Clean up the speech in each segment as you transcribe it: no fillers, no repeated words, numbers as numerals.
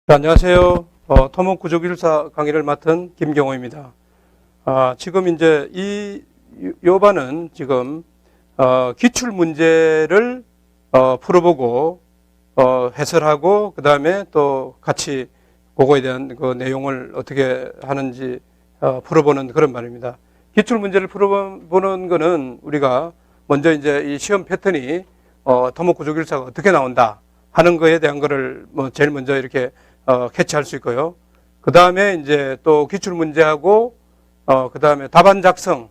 네, 안녕하세요. 토목구조기술사 강의를 맡은 김경호입니다. 지금 이제 요 반은 지금 기출 문제를 풀어보고 해설하고 그 다음에 또 같이 그거에 대한 그 내용을 어떻게 하는지 풀어보는 그런 반입니다. 기출 문제를 풀어보는 거는 우리가 먼저 이제 이 시험 패턴이 토목구조기술사가 어떻게 나온다 하는 거에 대한 거를 뭐 제일 먼저 이렇게 캐치할 수 있고요. 그 다음에 이제 또 기출 문제하고 그 다음에 답안 작성,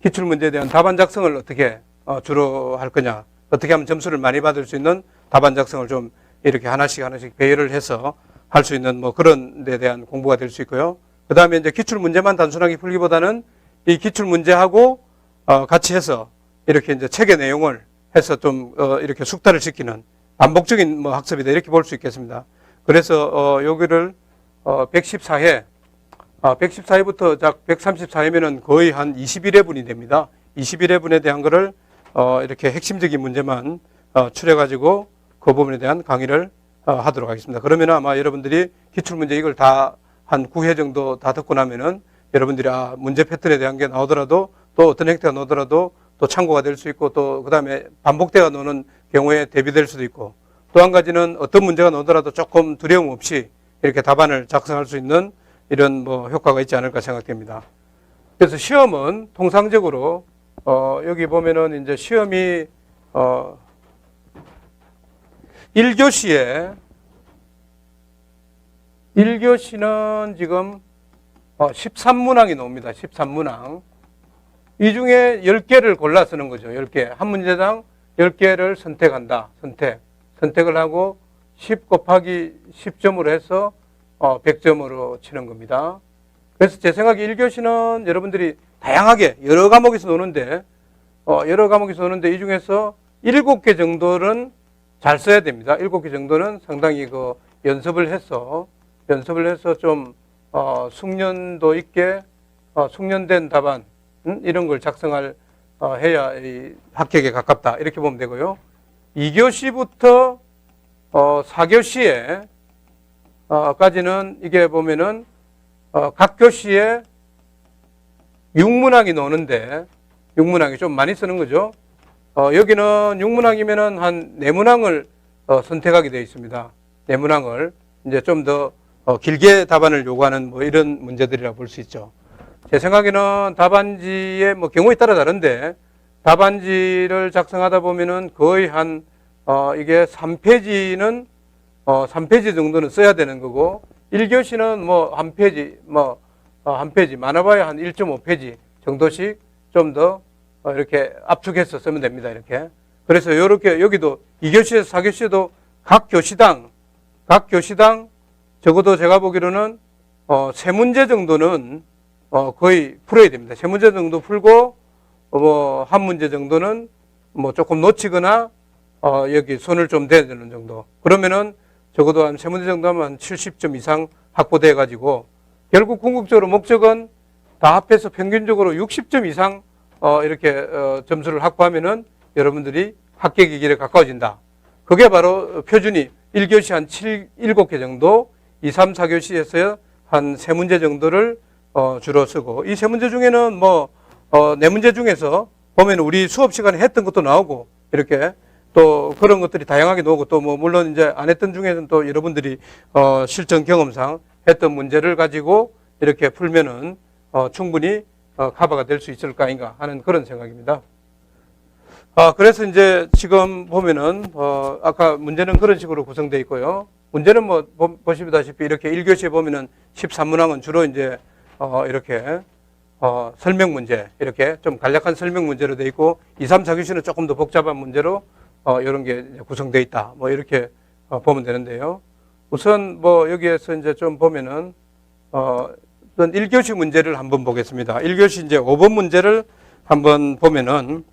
기출 문제에 대한 답안 작성을 어떻게 주로 할 거냐, 어떻게 하면 점수를 많이 받을 수 있는 답안 작성을 좀 이렇게 하나씩 배열을 해서 할 수 있는 뭐 그런 데 대한 공부가 될 수 있고요. 그 다음에 이제 기출 문제만 단순하게 풀기보다는 이 기출 문제하고 같이 해서 이렇게 이제 책의 내용을 해서 좀 이렇게 숙달을 시키는 반복적인 뭐 학습이다 이렇게 볼 수 있겠습니다. 그래서 여기를 114회, 114회부터 약 134회면은 거의 한 21회분이 됩니다. 21회분에 대한 거를 이렇게 핵심적인 문제만 추려가지고 그 부분에 대한 강의를 하도록 하겠습니다. 그러면 아마 여러분들이 기출문제 이걸 다 한 9회 정도 다 듣고 나면은 여러분들이 문제 패턴에 대한 게 나오더라도 또 어떤 형태가 나오더라도 또 참고가 될 수 있고 또 그 다음에 반복돼가 노는 경우에 대비될 수도 있고 또 한 가지는 어떤 문제가 나오더라도 조금 두려움 없이 이렇게 답안을 작성할 수 있는 이런 뭐 효과가 있지 않을까 생각됩니다. 그래서 시험은 통상적으로 여기 보면은 이제 시험이 1교시는 지금 13문항이 나옵니다. 13문항. 이 중에 10개를 골라 쓰는 거죠. 10개. 한 문제당 10개를 선택한다. 선택을 하고 10 곱하기 10점으로 해서 100점으로 치는 겁니다. 그래서 제 생각에 1교시는 여러분들이 다양하게 여러 과목에서 노는데 이 중에서 7개 정도는 잘 써야 됩니다. 7개 정도는 상당히 그 연습을 해서 좀 숙련도 있게 숙련된 답안 이런 걸 작성할 해야 이 합격에 가깝다 이렇게 보면 되고요. 2교시부터 4교시에 까지는 이게 보면은 각 교시에 6문항이 나오는데 6문항이 좀 많이 쓰는 거죠. 여기는 6문항이면은 한 4문항을 선택하게 되어 있습니다. 4문항을 이제 좀 더 길게 답안을 요구하는 뭐 이런 문제들이라 볼 수 있죠. 제 생각에는 답안지의 뭐 경우에 따라 다른데 답안지를 작성하다 보면은 거의 한 이게 3페이지 정도는 써야 되는 거고 1교시는 뭐 한 페이지 많아봐야 한 1.5페이지 정도씩 좀 더 이렇게 압축해서 쓰면 됩니다. 이렇게. 그래서 이렇게 여기도 2교시에서 4교시에도 각 교시당 적어도 제가 보기로는 3문제 정도는 거의 풀어야 됩니다. 3문제 정도 풀고 뭐 한 문제 정도는 뭐 조금 놓치거나 여기 손을 좀 대야 되는 정도. 그러면은 적어도 한 3문제 정도 하면 70점 이상 확보돼 가지고 결국 궁극적으로 목적은 다 합해서 평균적으로 60점 이상 이렇게 점수를 확보하면은 여러분들이 합격의 길에 가까워진다. 그게 바로 표준이 1교시 한 7개 정도, 2, 3, 4교시에서 한 3문제 정도를 주로 쓰고 이 3문제 중에는 뭐 4문제 중에서 보면 우리 수업 시간에 했던 것도 나오고 이렇게 또 그런 것들이 다양하게 나오고 또 뭐 물론 이제 안 했던 중에는 또 여러분들이 실전 경험상 했던 문제를 가지고 이렇게 풀면은 충분히 커버가 될 수 있을까 아닌가 하는 그런 생각입니다. 그래서 이제 지금 보면은 아까 문제는 그런 식으로 구성되어 있고요. 문제는 뭐 보시다시피 이렇게 1교시에 보면은 13문항은 주로 이제 이렇게 설명 문제 이렇게 좀 간략한 설명 문제로 되어 있고 2, 3, 4교시는 조금 더 복잡한 문제로 이런 게 구성되어 있다. 뭐 이렇게 보면 되는데요. 우선 뭐 여기에서 이제 좀 보면은 1교시 문제를 한번 보겠습니다. 1교시 이제 5번 문제를 한번 보면은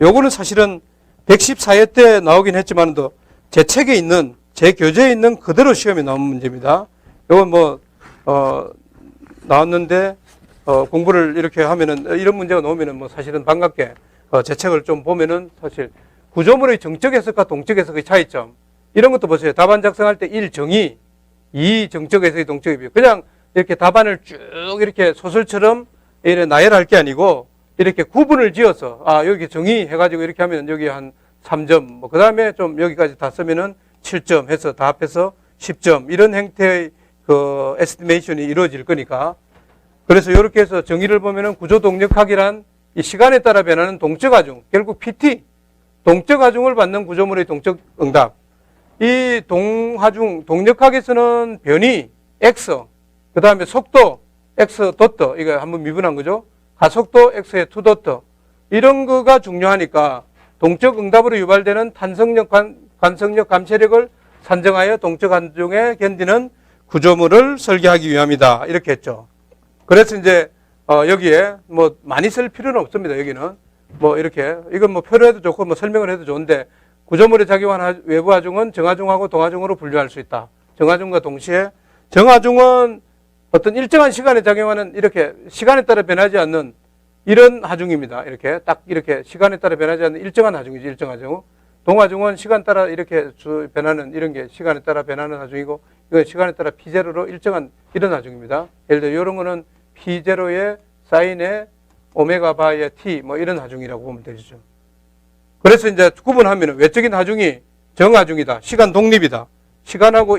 요거는 사실은 114회 때 나오긴 했지만도 제 책에 있는 제 교재에 있는 그대로 시험에 나온 문제입니다. 요건 뭐 나왔는데 공부를 이렇게 하면은 이런 문제가 나오면은 뭐 사실은 반갑게 제 책을 좀 보면은 사실 구조물의 정적 해석과 동적 해석의 차이점 이런 것도 보세요. 답안 작성할 때 1정의 이 정적 해석이 동적 입이에요. 그냥 이렇게 답안을 쭉 이렇게 소설처럼 이렇게 나열할 게 아니고 이렇게 구분을 지어서 여기 정의해가지고 이렇게 하면 여기 한 3점 뭐 그 다음에 좀 여기까지 다 쓰면은 7점 해서 다 합해서 10점 이런 형태의 그 에스티메이션이 이루어질 거니까 그래서 이렇게 해서 정의를 보면은 구조 동력학이란 이 시간에 따라 변하는 동적 하중 결국 PT 동적 하중을 받는 구조물의 동적 응답 이 동하중 동력학에서는 변이 x 그 다음에 속도 x 도트 이거 한번 미분한 거죠. 가속도 x의 2 도트 이런 거가 중요하니까 동적 응답으로 유발되는 탄성력, 관성력, 감체력을 산정하여 동적 하중에 견디는 구조물을 설계하기 위함이다. 이렇게 했죠. 그래서 이제 여기에 뭐 많이 쓸 필요는 없습니다. 여기는 뭐 이렇게 이건 뭐 표로 해도 좋고 뭐 설명을 해도 좋은데 구조물에 작용한 외부 하중은 정하중하고 동하중으로 분류할 수 있다. 정하중과 동시에 정하중은 어떤 일정한 시간에 작용하는 이렇게 시간에 따라 변하지 않는 이런 하중입니다. 이렇게 딱 이렇게 시간에 따라 변하지 않는 일정한 하중이지 일정 하중. 동하중은 시간 따라 이렇게 변하는 이런 게 시간에 따라 변하는 하중이고 이건 시간에 따라 P0로 일정한 이런 하중입니다. 예를 들어 이런 거는 P0의 사인의 오메가 바의 T 뭐 이런 하중이라고 보면 되죠. 그래서 이제 구분하면 외적인 하중이 정하중이다. 시간 독립이다. 시간하고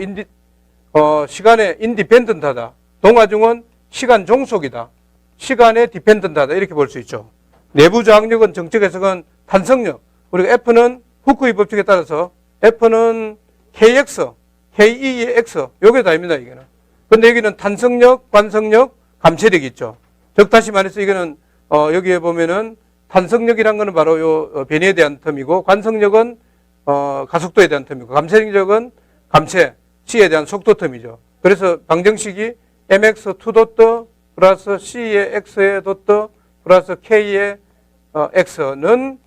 시간에 인디펜던트하다. 동하중은 시간 종속이다. 시간에 디펜던트하다. 이렇게 볼 수 있죠. 내부 저항력은 정적 해석은 탄성력. 우리가 F는 후크의 법칙에 따라서 F는 KX, KE의 X. 요게 다입니다. 이게는. 근데 여기는 탄성력, 관성력, 감체력이 있죠. 즉 다시 말해서 이거는 여기에 보면은 탄성력이란 거는 바로 요 변이에 대한 텀이고 관성력은 가속도에 대한 텀이고 감체력은 감체, C에 대한 속도 텀이죠. 그래서 방정식이 mx 2 도트 플러스 c의 x의 도트 플러스 k의 x는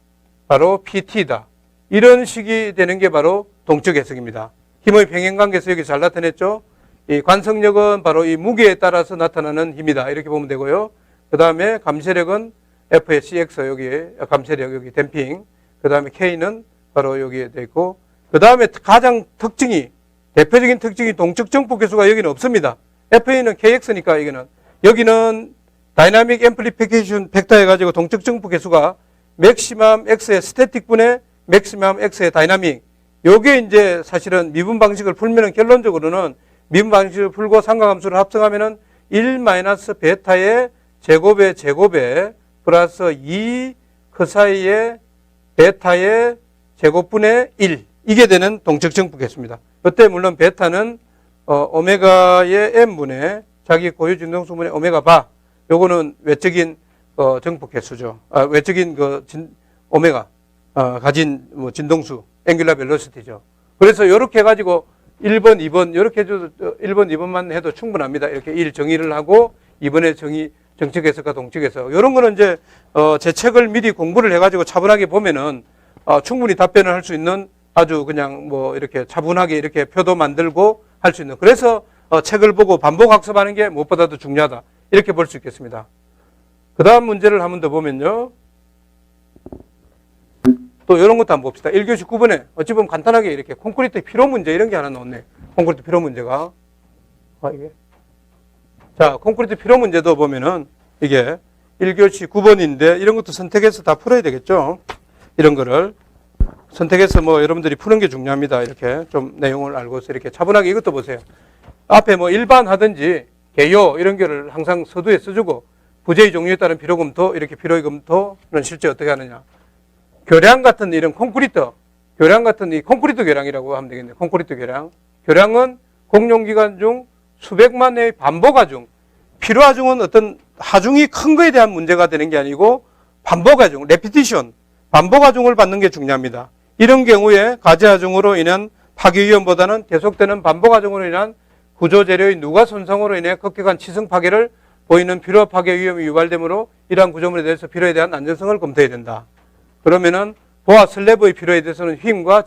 바로 pt다. 이런 식이 되는 게 바로 동적 해석입니다. 힘의 평행관계에서 여기 잘 나타냈죠. 이 관성력은 바로 이 무게에 따라서 나타나는 힘이다. 이렇게 보면 되고요. 그 다음에 감체력은 F의 CX 여기에 감체력 여기 댐핑. 그 다음에 K는 바로 여기에 돼 있고. 그 다음에 가장 대표적인 특징이 동적 정폭 계수가 여기는 없습니다. FA는 KX니까 여기는 다이나믹 앰플리피케이션 벡터 해가지고 동적 정폭 계수가 맥시멈 X의 스태틱 분의 맥시멈 X의 다이나믹. 요게 이제 사실은 미분 방식을 풀면은 결론적으로는 미분 방식을 풀고 삼각함수를 합성하면은 1 마이너스 베타의 제곱에 플러스 2 그 사이에 베타의 제곱분의 1 이게 되는 동적 정폭 계수입니다. 그때 물론 베타는 오메가의 m분의 자기 고유 진동수분의 오메가 바 요거는 외적인 정폭 개수죠. 외적인 오메가 가진 뭐 진동수 앵귤라 벨로시티죠. 그래서 이렇게 해가지고 1번, 2번 이렇게 해도 1번, 2번만 해도 충분합니다. 이렇게 1 정의를 하고 2번에 정적 해석과 동적 해석 이런 거는 이제 제 책을 미리 공부를 해가지고 차분하게 보면은 충분히 답변을 할 수 있는 아주 그냥 뭐 이렇게 차분하게 이렇게 표도 만들고 할 수 있는 그래서 책을 보고 반복 학습하는 게 무엇보다도 중요하다. 이렇게 볼 수 있겠습니다. 그 다음 문제를 한 번 더 보면요. 또 이런 것도 한번 봅시다. 1교시 9번에 어찌 보면 간단하게 이렇게 콘크리트 피로 문제 이런 게 하나 나왔네. 콘크리트 피로 문제가. 이게. 자, 콘크리트 피로 문제도 보면은 이게 1교시 9번인데 이런 것도 선택해서 다 풀어야 되겠죠. 이런 거를. 선택해서 뭐 여러분들이 푸는 게 중요합니다. 이렇게 좀 내용을 알고서 이렇게 차분하게 이것도 보세요. 앞에 뭐 일반 하든지 개요 이런 거를 항상 서두에 써주고 부재의 종류에 따른 피로 검토 이렇게 피로의 검토는 실제 어떻게 하느냐. 교량 같은 이런 콘크리트 교량 같은 이 콘크리트 교량이라고 하면 되겠네요. 콘크리트 교량. 교량은 공용기관 중 수백만 회의 반복 하중. 피로 하중은 어떤 하중이 큰 거에 대한 문제가 되는 게 아니고 반복 하중, 레피티션, 반복 하중을 받는 게 중요합니다. 이런 경우에 가지 하중으로 인한 파괴 위험보다는 계속되는 반복 하중으로 인한 구조 재료의 누가 손상으로 인해 급격한 치성 파괴를 보이는 피로 파괴 위험이 유발되므로 이러한 구조물에 대해서 피로에 대한 안전성을 검토해야 된다. 그러면은 보아 슬래브의 피로에 대해서는 휨과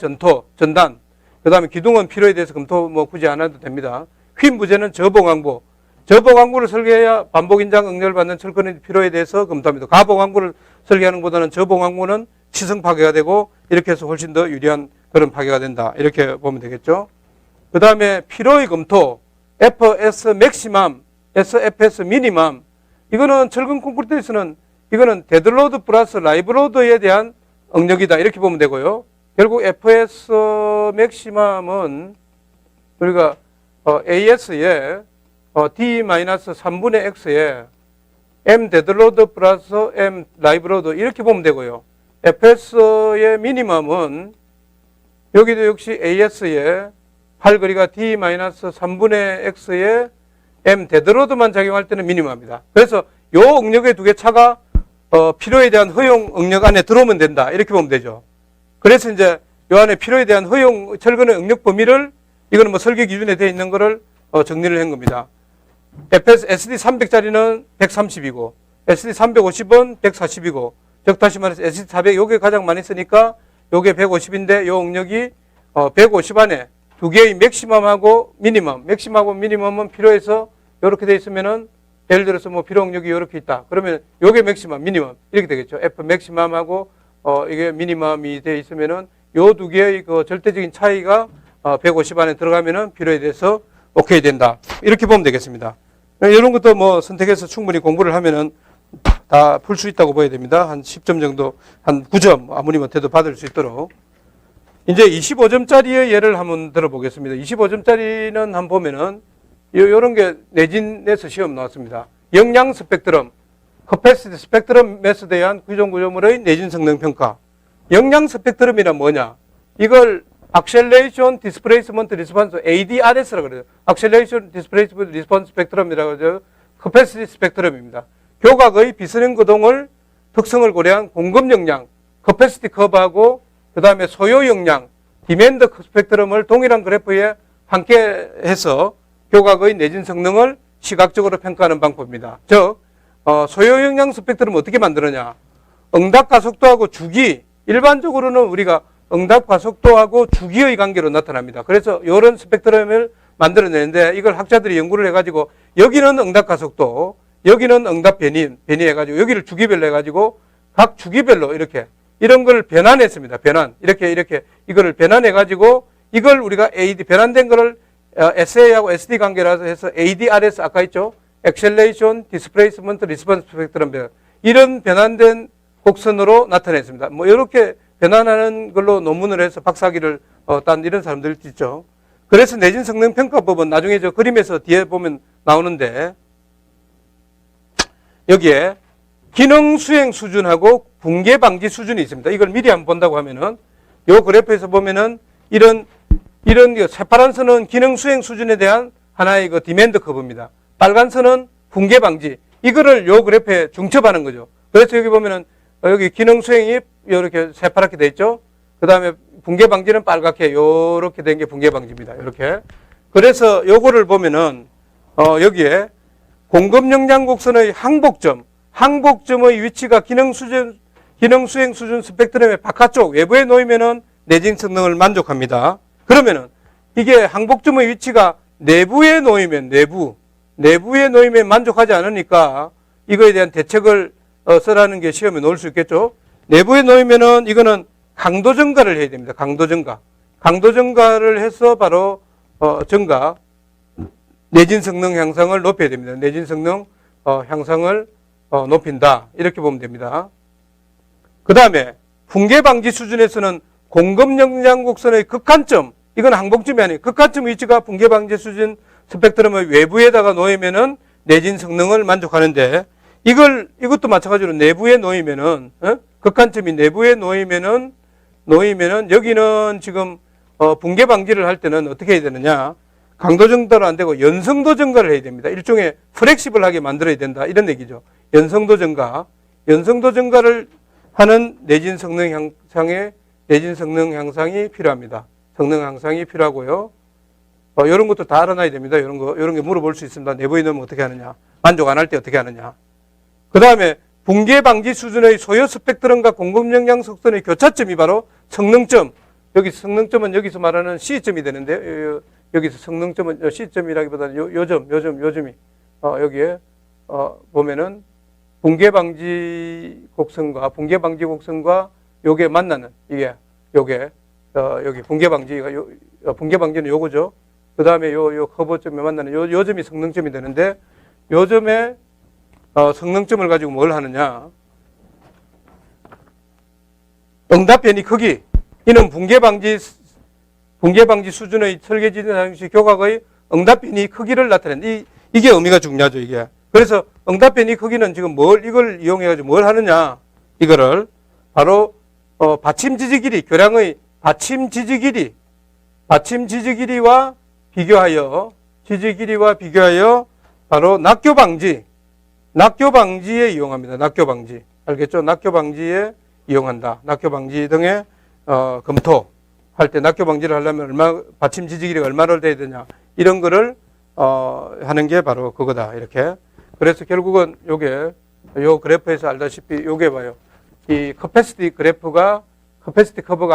전단, 그 다음에 기둥은 피로에 대해서 검토 뭐 굳이 안 해도 됩니다. 휨 부재는 저봉왕부를 설계해야 반복 인장 응렬을 받는 철근의 피로에 대해서 검토합니다. 가봉왕부를 설계하는 것보다는 저봉왕부는 치성 파괴가 되고 이렇게 해서 훨씬 더 유리한 그런 파괴가 된다. 이렇게 보면 되겠죠. 그 다음에 피로의 검토, FS 맥시멈, SFS 미니멈. 이거는 철근 콘크리트에서는 이거는 데드로드 플러스 라이브로드에 대한 응력이다. 이렇게 보면 되고요. 결국 FS 맥시멈은 우리가 AS에 D-3분의 X에 M 데드로드 플러스 M 라이브로드 이렇게 보면 되고요. FS의 미니멈은 여기도 역시 AS에 팔거리가 D-3분의 X에 M 데드로드만 작용할 때는 미니멈입니다. 그래서 요 응력의 두 개 차가 필요에 대한 허용 응력 안에 들어오면 된다. 이렇게 보면 되죠. 그래서 이제 요 안에 필요에 대한 허용 철근의 응력 범위를 이거는 뭐 설계 기준에 되어 있는 거를 정리를 한 겁니다. FS SD 300짜리는 130이고 SD 350은 140이고 즉 다시 말해서 SD 400 요게 가장 많이 쓰니까 요게 150인데 요 응력이 150 안에 두 개의 맥시멈하고 미니멈, 맥시멈하고 미니멈은 필요해서 이렇게 돼 있으면은 예를 들어서 뭐 필요 응력이 이렇게 있다. 그러면 요게 맥시멈, 미니멈 이렇게 되겠죠. F 맥시멈하고 이게 미니멈이 돼 있으면은 요 두 개의 그 절대적인 차이가 150 안에 들어가면은 필요에 대해서 오케이 된다. 이렇게 보면 되겠습니다. 이런 것도 뭐 선택해서 충분히 공부를 하면은 다 풀 수 있다고 봐야 됩니다. 한 10점 정도, 한 9점 아무리 못해도 받을 수 있도록. 이제 25점짜리의 예를 한번 들어보겠습니다. 25점짜리는 한번 보면은 요런 게 내진에서 시험 나왔습니다. 역량 스펙트럼, 커패시티 스펙트럼 메스에 대한 규정 구조물의 내진 성능 평가. 역량 스펙트럼이란 뭐냐? 이걸 Acceleration Displacement Response ADRS라고 그래요. Acceleration Displacement Response Spectrum이라고 하죠. Capacity Spectrum입니다. 교각의 비선형 거동을 특성을 고려한 공급 역량, Capacity Curve하고 그 다음에 소요 역량, Demand Spectrum을 동일한 그래프에 함께 해서 교각의 내진 성능을 시각적으로 평가하는 방법입니다. 즉, 소요 역량 스펙트럼을 어떻게 만드느냐? 응답 가속도하고 주기, 일반적으로는 우리가 응답 가속도하고 주기의 관계로 나타납니다. 그래서 이런 스펙트럼을 만들어내는데 이걸 학자들이 연구를 해가지고 여기는 응답 가속도, 여기는 응답 변이해가지고 여기를 주기별로 해가지고 각 주기별로 이렇게 이런 걸 변환했습니다. 변환. 이렇게 이거를 변환해가지고 이걸 우리가 AD, 변환된 거를 SA하고 SD 관계라서 해서 ADRS 아까 있죠? Acceleration, Displacement, Response Spectrum. 이런 변환된 곡선으로 나타냈습니다. 뭐 이렇게 변환하는 걸로 논문을 해서 박사학위를 딴 이런 사람들도 있죠. 그래서 내진 성능 평가법은 나중에 저 그림에서 뒤에 보면 나오는데 여기에 기능 수행 수준하고 붕괴 방지 수준이 있습니다. 이걸 미리 한번 본다고 하면은 요 그래프에서 보면은 이런 새파란 선은 기능 수행 수준에 대한 하나의 그 디맨드 커브입니다. 빨간 선은 붕괴 방지. 이거를 요 그래프에 중첩하는 거죠. 그래서 여기 보면은 여기 기능 수행이 이렇게 새파랗게 돼 있죠. 그 다음에 붕괴 방지는 빨갛게 요렇게 된 게 붕괴 방지입니다. 이렇게. 그래서 요거를 보면은 여기에 공급 역량 곡선의 항복점의 위치가 기능 수행 수준 스펙트럼의 바깥쪽 외부에 놓이면은 내진 성능을 만족합니다. 그러면은 이게 항복점의 위치가 내부에 놓이면 내부에 놓이면 만족하지 않으니까 이거에 대한 대책을 쓰라는 게 시험에 놓을 수 있겠죠. 내부에 놓이면은 이거는 강도 증가를 해야 됩니다. 강도 증가를 해서 바로 증가 내진 성능 향상을 높여야 됩니다. 내진 성능 향상을 높인다. 이렇게 보면 됩니다. 그 다음에 붕괴 방지 수준에서는 공급 역량 곡선의 극한점, 이건 항복점이 아니에요. 극한점 위치가 붕괴 방지 수준 스펙트럼의 외부에다가 놓이면은 내진 성능을 만족하는데 이것도 마찬가지로 내부에 놓이면은 극한점이 내부에 놓이면은 여기는 지금 붕괴 방지를 할 때는 어떻게 해야 되느냐? 강도 증가로 안 되고 연성도 증가를 해야 됩니다. 일종의 플렉시블하게 만들어야 된다. 이런 얘기죠. 연성도 증가를 하는 내진 성능 향상이 필요합니다. 성능 향상이 필요하고요. 이런 것도 다 알아놔야 됩니다. 이런 게 물어볼 수 있습니다. 내부에 넣으면 어떻게 하느냐? 만족 안 할 때 어떻게 하느냐? 그 다음에 붕괴 방지 수준의 소요 스펙트럼과 공급 역량 속선의 교차점이 바로 성능점. 여기 성능점은 여기서 말하는 C점이 되는데 여기서 성능점은 C점이라기보다는 요점이 여기에 보면은 붕괴 방지 곡선과 요게 만나는 여기 붕괴 방지는 요거죠. 그 다음에 요 커브점에 만나는 요 점이 성능점이 되는데, 요 점에 성능점을 가지고 뭘 하느냐. 응답 변이 크기. 이는 붕괴 방지 수준의 설계지 당시 교각의 응답 변이 크기를 나타낸다. 이게 의미가 중요하죠, 이게. 그래서 응답 변이 크기는 지금 이걸 이용해가지고 뭘 하느냐. 이거를 바로, 받침 지지 길이, 교량의 받침 지지 길이와 비교하여 바로 낙교 방지에 이용합니다. 낙교 방지. 알겠죠? 낙교 방지에 이용한다. 낙교 방지 등의 검토할 때 낙교 방지를 하려면 받침 지지 길이가 얼마나 돼야 되냐. 이런 거를 하는 게 바로 그거다. 이렇게. 그래서 결국은 요 그래프에서 알다시피 요게 봐요. 이 커패시티 커버가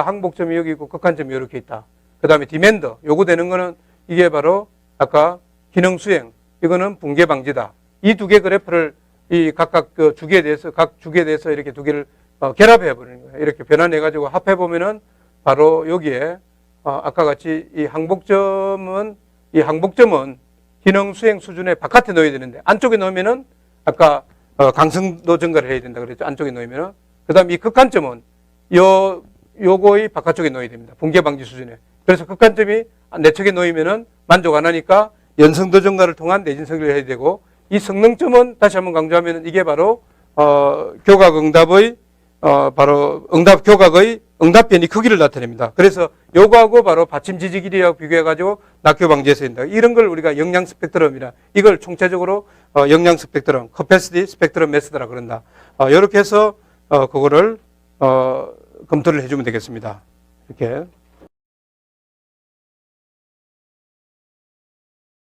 항복점이 여기 있고 극한점이 이렇게 있다. 그 다음에 디맨더, 요구되는 거는 이게 바로 아까 기능 수행, 이거는 붕괴 방지다. 이 두 개 그래프를 각각 각 주기에 대해서 이렇게 두 개를 결합해 버리는 거예요. 이렇게 변환해 가지고 합해 보면은 바로 여기에 아까 같이 이 항복점은 기능 수행 수준의 바깥에 넣어야 되는데, 안쪽에 넣으면은 아까 강성도 증가를 해야 된다 그랬죠. 안쪽에 넣으면은. 그 다음에 이 극한점은 요거의 바깥쪽에 넣어야 됩니다. 붕괴 방지 수준에. 그래서 극한점이 내측에 놓이면은 만족 안 하니까 연성도 증가를 통한 내진 설계를 해야 되고, 이 성능점은 다시 한번 강조하면은 이게 바로 교각 응답의 응답 변이 크기를 나타냅니다. 그래서 요거하고 바로 받침 지지 길이하고 비교해 가지고 낙교 방지해서 된다. 이런 걸 우리가 영양 스펙트럼이라, 이걸 총체적으로 영양 스펙트럼, 커패시티 스펙트럼 메스드라 그런다. 이렇게 해서 그거를 검토를 해주면 되겠습니다. 이렇게.